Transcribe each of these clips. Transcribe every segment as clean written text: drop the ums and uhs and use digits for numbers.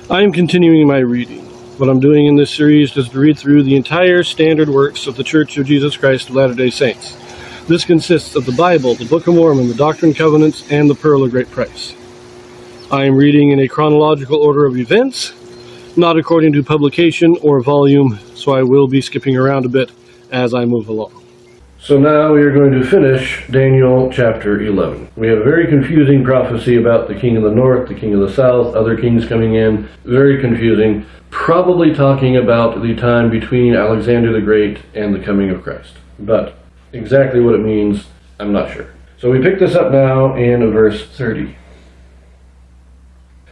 I am continuing my reading. What I'm doing in this series is to read through the entire standard works of the Church of Jesus Christ of Latter-day Saints. This consists of the Bible, the Book of Mormon, the Doctrine and Covenants, and the Pearl of Great Price. I am reading in a chronological order of events, not according to publication or volume, so I will be skipping around a bit as I move along. So now we are going to finish Daniel chapter 11. We have a very confusing prophecy about the king of the north, the king of the south, other kings coming in. Very confusing. Probably talking about the time between Alexander the Great and the coming of Christ. But exactly what it means, I'm not sure. So we pick this up now in verse 30.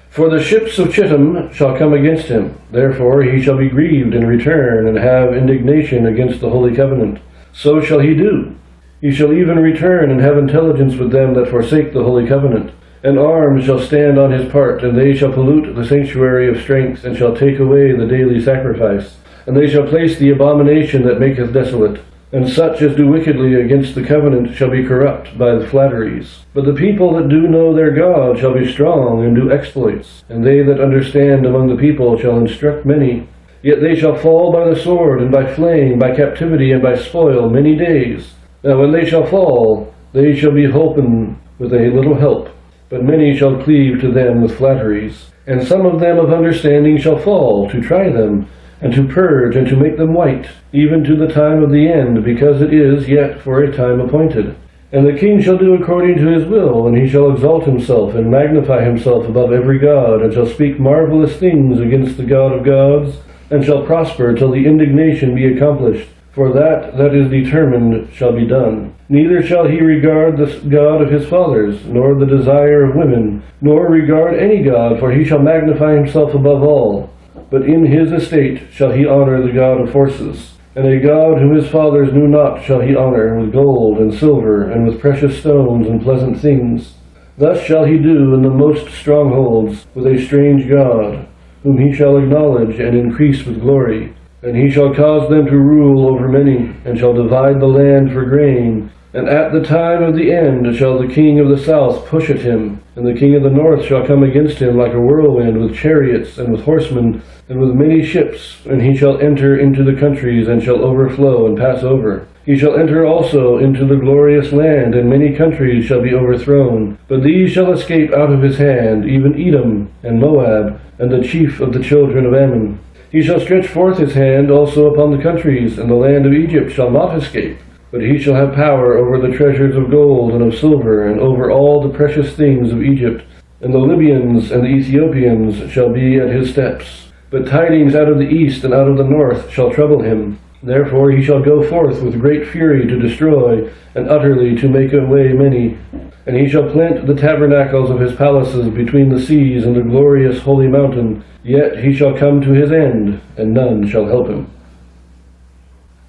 For the ships of Chittim shall come against him. Therefore he shall be grieved in return, and have indignation against the holy covenant. So shall he do. He shall even return and have intelligence with them that forsake the holy covenant. And arms shall stand on his part, and they shall pollute the sanctuary of strength, and shall take away the daily sacrifice. And they shall place the abomination that maketh desolate. And such as do wickedly against the covenant shall be corrupt by the flatteries. But the people that do know their God shall be strong and do exploits. And they that understand among the people shall instruct many. Yet they shall fall by the sword, and by flame, by captivity, and by spoil many days. Now when they shall fall, they shall be holpen with a little help. But many shall cleave to them with flatteries. And some of them of understanding shall fall, to try them, and to purge, and to make them white, even to the time of the end, because it is yet for a time appointed. And the king shall do according to his will, and he shall exalt himself, and magnify himself above every god, and shall speak marvelous things against the God of gods, and shall prosper till the indignation be accomplished. For that is determined shall be done. Neither shall he regard the God of his fathers, nor the desire of women, nor regard any god, for he shall magnify himself above all. But in his estate shall he honor the God of forces. And a God whom his fathers knew not shall he honor with gold and silver, and with precious stones and pleasant things. Thus shall he do in the most strongholds with a strange God, whom he shall acknowledge and increase with glory. And he shall cause them to rule over many, and shall divide the land for grain. And at the time of the end shall the king of the south push at him, and the king of the north shall come against him like a whirlwind, with chariots, and with horsemen, and with many ships. And he shall enter into the countries, and shall overflow and pass over. He shall enter also into the glorious land, and many countries shall be overthrown. But these shall escape out of his hand, even Edom, and Moab, and the chief of the children of Ammon. He shall stretch forth his hand also upon the countries, and the land of Egypt shall not escape. But he shall have power over the treasures of gold and of silver, and over all the precious things of Egypt. And the Libyans and the Ethiopians shall be at his steps. But tidings out of the east and out of the north shall trouble him. Therefore he shall go forth with great fury to destroy, and utterly to make away many. And he shall plant the tabernacles of his palaces between the seas and the glorious holy mountain. Yet he shall come to his end, and none shall help him.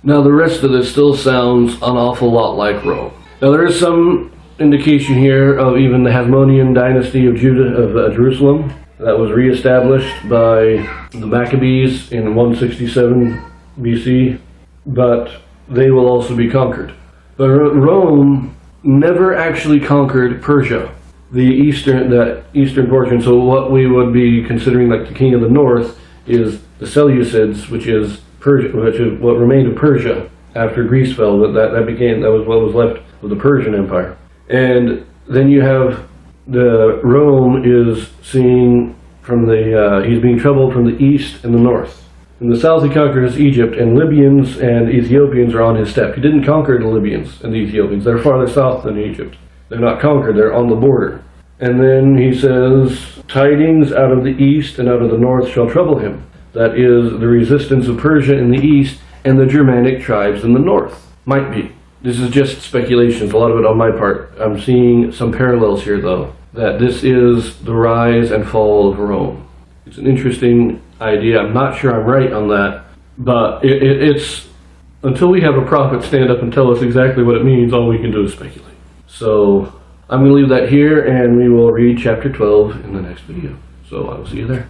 Now the rest of this still sounds an awful lot like Rome. Now there is some indication here of even the Hasmonean dynasty of Jerusalem that was reestablished by the Maccabees in 167 BC, but they will also be conquered. But Rome never actually conquered Persia, the eastern portion. So what we would be considering like the king of the north is the Seleucids, which is Persia, which is what remained of Persia after Greece fell. That was what was left of the Persian Empire. And then you have Rome is seeing from he's being troubled from the east and the north. In the south he conquers Egypt, and Libyans and Ethiopians are on his step. He didn't conquer the Libyans and the Ethiopians. They're farther south than Egypt. They're not conquered, they're on the border. And then he says, tidings out of the east and out of the north shall trouble him. That is the resistance of Persia in the east and the Germanic tribes in the north. Might be. This is just speculations, a lot of it on my part. I'm seeing some parallels here, though, that this is the rise and fall of Rome. It's an interesting idea. I'm not sure I'm right on that, but it's until we have a prophet stand up and tell us exactly what it means, all we can do is speculate. So I'm going to leave that here, and we will read chapter 12 in the next video. So I will see you there.